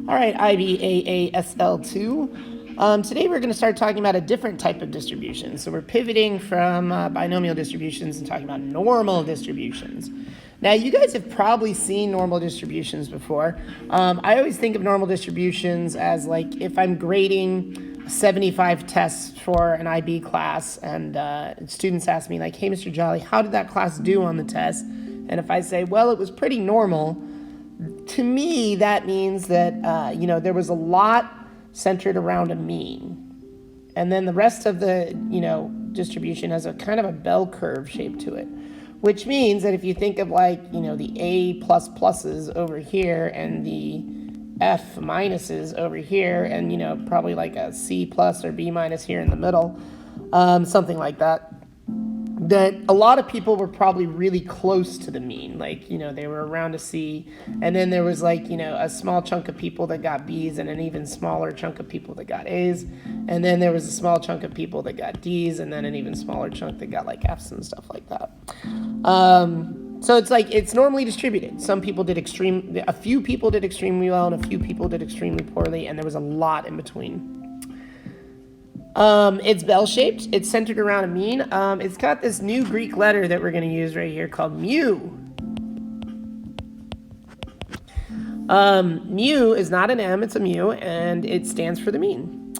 All right, IBAASL2. Today we're going to start talking about a different type of distribution. So we're pivoting from binomial distributions and talking about normal distributions. Now, you guys have probably seen normal distributions before. I always think of normal distributions as like if I'm grading 75 tests for an IB class and students ask me like, hey, Mr. Jolly, how did that class do on the test? And if I say, well, it was pretty normal, to me, that means that, there was a lot centered around a mean. And then the rest of the, distribution has a kind of a bell curve shape to it, which means that if you think of like, the A++ over here and the F- over here and, probably like a C+ or B- here in the middle, something like that, that a lot of people were probably really close to the mean, like, they were around a C, and then there was like, a small chunk of people that got B's and an even smaller chunk of people that got A's, and then there was a small chunk of people that got D's, and then an even smaller chunk that got like F's and stuff like that. So it's like, it's normally distributed. A few people did extremely well, and a few people did extremely poorly, and there was a lot in between. It's bell-shaped. It's centered around a mean. It's got this new Greek letter that we're going to use right here called mu. Mu is not an M, it's a mu, and it stands for the mean.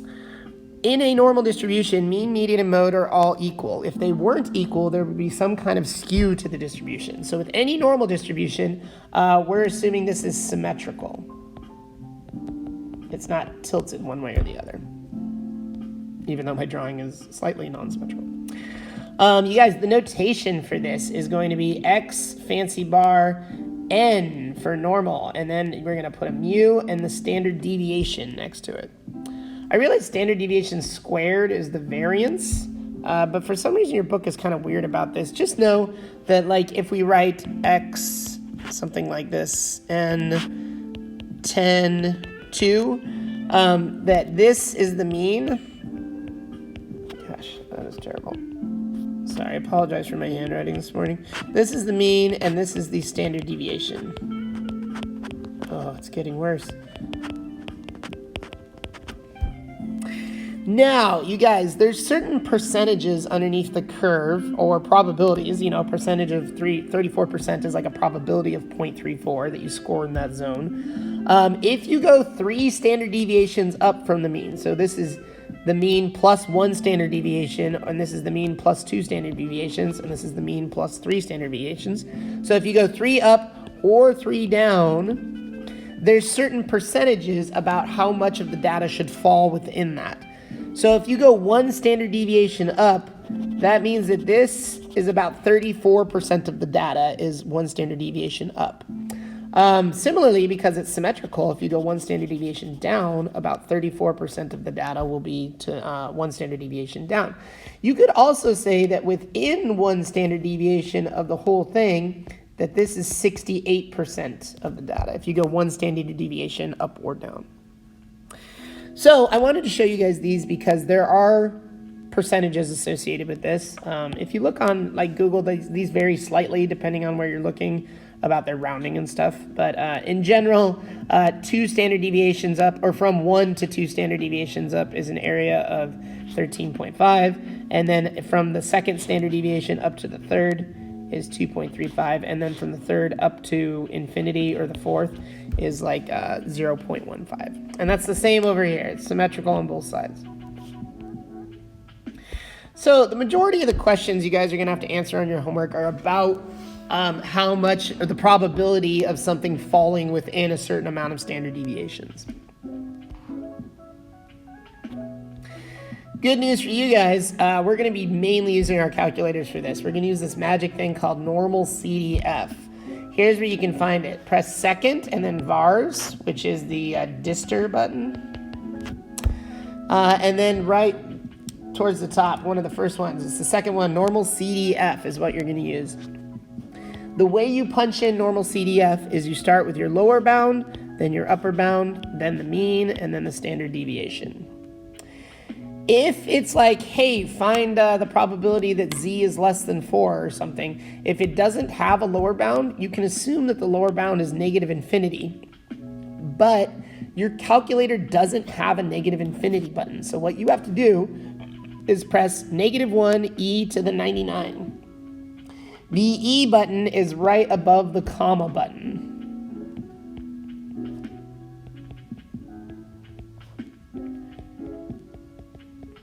In a normal distribution, mean, median, and mode are all equal. If they weren't equal, there would be some kind of skew to the distribution. So with any normal distribution, we're assuming this is symmetrical. It's not tilted one way or the other, even though my drawing is slightly non-symmetrical. You guys, the notation for this is going to be X fancy bar N for normal, and then we're going to put a mu and the standard deviation next to it. I realize standard deviation squared is the variance, but for some reason your book is kind of weird about this. Just know that like if we write X, something like this, N 10, 2, that this is the mean. That is terrible. Sorry, I apologize for my handwriting this morning. This is the mean, and this is the standard deviation. Oh, it's getting worse. Now, you guys, there's certain percentages underneath the curve, or probabilities. A percentage of 34% is like a probability of 0.34 that you score in that zone. If you go 3 standard deviations up from the mean, so this is the mean plus 1 standard deviation, and this is the mean plus 2 standard deviations, and this is the mean plus 3 standard deviations. So if you go 3 up or 3 down, there's certain percentages about how much of the data should fall within that. So if you go 1 standard deviation up, that means that this is about 34% of the data is 1 standard deviation up. Similarly, because it's symmetrical, if you go 1 standard deviation down, about 34% of the data will be to 1 standard deviation down. You could also say that within 1 standard deviation of the whole thing, that this is 68% of the data, if you go 1 standard deviation up or down. So I wanted to show you guys these because there are percentages associated with this. If you look on like Google, these vary slightly depending on where you're looking about their rounding and stuff. But in general, 2 standard deviations up, or from 1 to 2 standard deviations up, is an area of 13.5. And then from the 2nd standard deviation up to the 3rd is 2.35. And then from the 3rd up to infinity, or the 4th, is like 0.15. And that's the same over here. It's symmetrical on both sides. So the majority of the questions you guys are going to have to answer on your homework are about how much, or the probability of something falling within a certain amount of standard deviations. Good news for you guys, we're going to be mainly using our calculators for this. We're going to use this magic thing called Normalcdf. Here's where you can find it. Press second and then vars, which is the distor button. And then right towards the top, one of the first ones, it's the second one, Normalcdf is what you're going to use. The way you punch in Normalcdf is you start with your lower bound, then your upper bound, then the mean, and then the standard deviation. If it's like, hey, find the probability that z is less than 4 or something, if it doesn't have a lower bound, you can assume that the lower bound is negative infinity. But your calculator doesn't have a negative infinity button. So what you have to do is press -1 e to the 99. The E button is right above the comma button.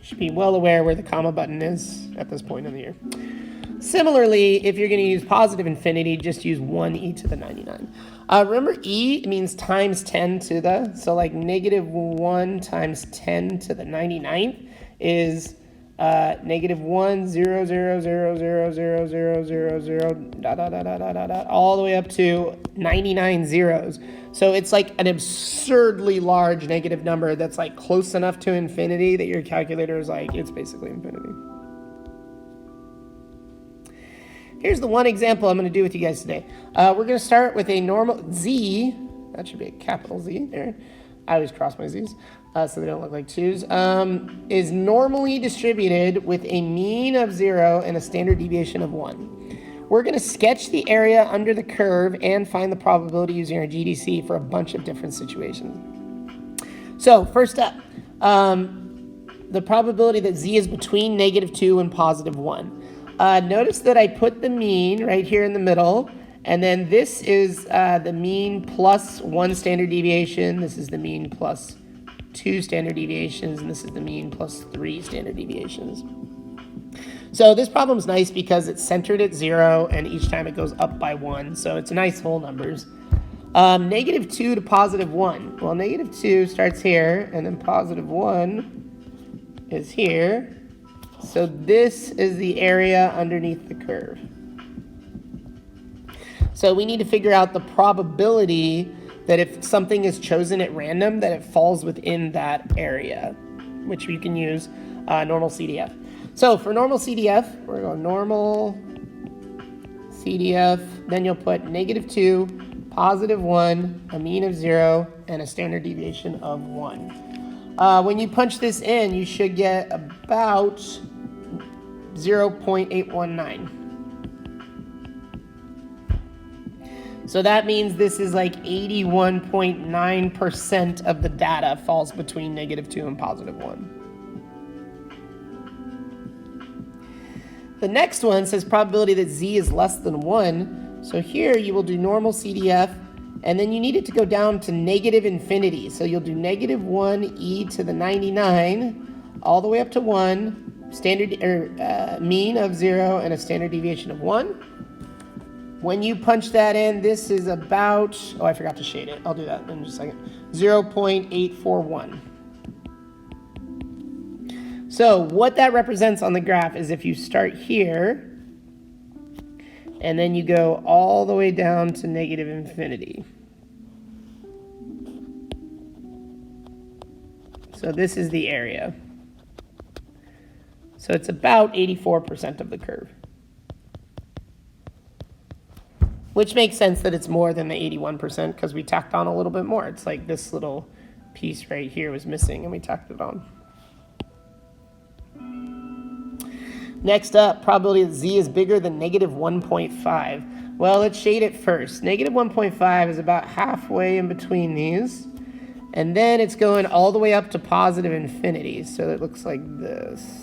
Should be well aware where the comma button is at this point in the year. Similarly, if you're going to use positive infinity, just use 1 e to the 99. Remember, e means times 10 to the, so like -1 times 10 to the 99th is -1 0 0 0 0 0 0 0 0 dot dot dot dot dot dot all the way up to 99 zeros. So it's like an absurdly large negative number that's like close enough to infinity that your calculator is like, it's basically infinity. Here's the one example I'm going to do with you guys today. We're going to start with a normal Z. That should be a capital Z there. I always cross my Z's so they don't look like 2's. Is normally distributed with a mean of 0 and a standard deviation of 1. We're going to sketch the area under the curve and find the probability using our GDC for a bunch of different situations. So first up, the probability that Z is between -2 and +1. Notice that I put the mean right here in the middle, and then this is the mean plus 1 standard deviation, this is the mean plus 2 standard deviations, and this is the mean plus 3 standard deviations. So this problem's nice because it's centered at 0, and each time it goes up by 1, so it's nice whole numbers. -2 to +1. Well, -2 starts here, and then +1 is here. So this is the area underneath the curve. So we need to figure out the probability that if something is chosen at random, that it falls within that area, which we can use normal CDF. So for normal CDF, we're going normal CDF, then you'll put -2, +1, a mean of 0, and a standard deviation of 1. When you punch this in, you should get about 0.819. So that means this is like 81.9% of the data falls between -2 and +1. The next one says probability that Z is less than 1. So here you will do normal CDF, and then you need it to go down to -infinity. So you'll do -1 e to the 99 all the way up to 1. Standard mean of 0 and a standard deviation of 1. When you punch that in, this is about, oh, I forgot to shade it. I'll do that in just a second. 0.841. So what that represents on the graph is if you start here, and then you go all the way down to -infinity. So this is the area. So it's about 84% of the curve. Which makes sense that it's more than the 81% because we tacked on a little bit more. It's like this little piece right here was missing and we tacked it on. Next up, probability that Z is bigger than -1.5. Well, let's shade it first. -1.5 is about halfway in between these. And then it's going all the way up to positive infinity. So it looks like this.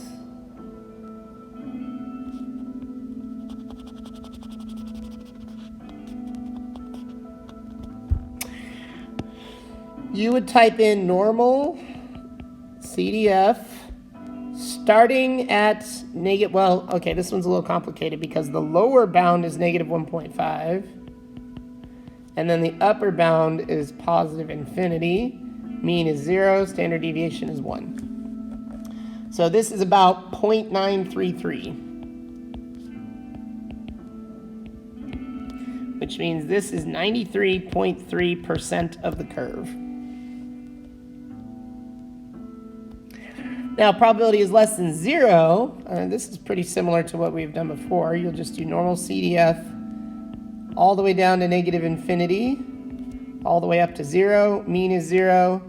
You would type in normal CDF starting at well, okay, this one's a little complicated because the lower bound is -1.5 and then the upper bound is positive infinity, mean is 0, standard deviation is 1. So this is about 0.933, which means this is 93.3% of the curve. Now, probability is less than 0. This is pretty similar to what we've done before. You'll just do normal CDF all the way down to -infinity, all the way up to 0. Mean is 0.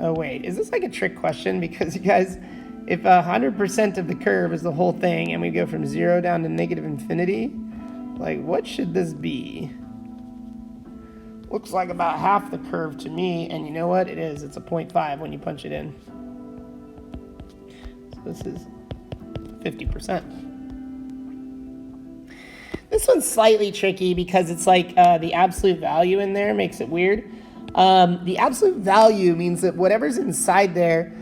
Oh, wait. Is this like a trick question? Because, you guys, if 100% of the curve is the whole thing and we go from 0 down to -infinity, like, what should this be? Looks like about half the curve to me, and you know what? It is. It's a 0.5 when you punch it in. So this is 50%. This one's slightly tricky because it's like the absolute value in there makes it weird. The absolute value means that whatever's inside there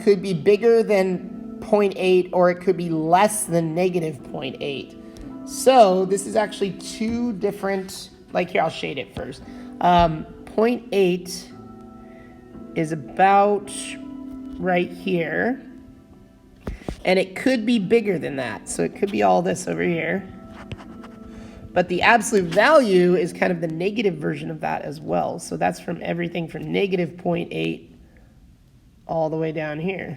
could be bigger than 0.8 or it could be less than negative 0.8. So this is actually two different, like here, I'll shade it first. 0.8 is about right here, and it could be bigger than that. So it could be all this over here. But the absolute value is kind of the negative version of that as well. So that's from everything from negative 0.8 all the way down here.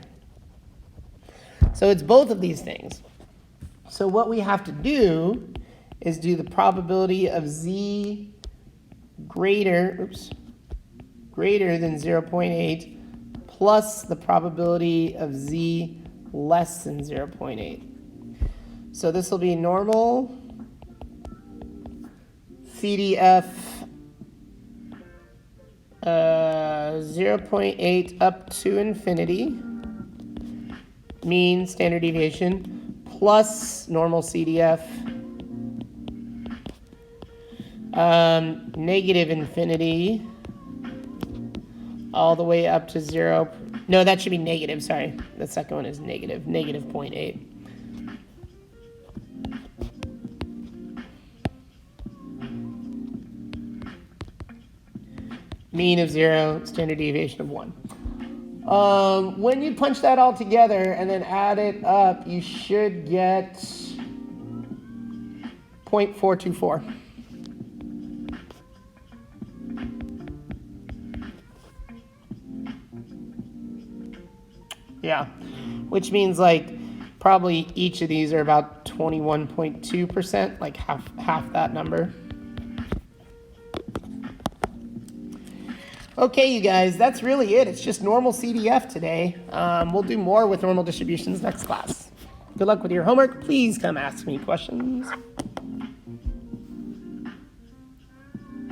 So it's both of these things. So what we have to do is do the probability of z greater than 0.8 plus the probability of z less than 0.8. So this will be normal CDF 0.8 up to infinity, mean standard deviation, plus normal CDF negative infinity all the way up to 0. No, that should be negative, sorry. The second one is negative 0.8. Mean of 0, standard deviation of 1. When you punch that all together and then add it up, you should get 0.424. Yeah, which means like probably each of these are about 21.2%, like half that number. Okay, you guys, that's really it. It's just normal CDF today. We'll do more with normal distributions next class. Good luck with your homework. Please come ask me questions.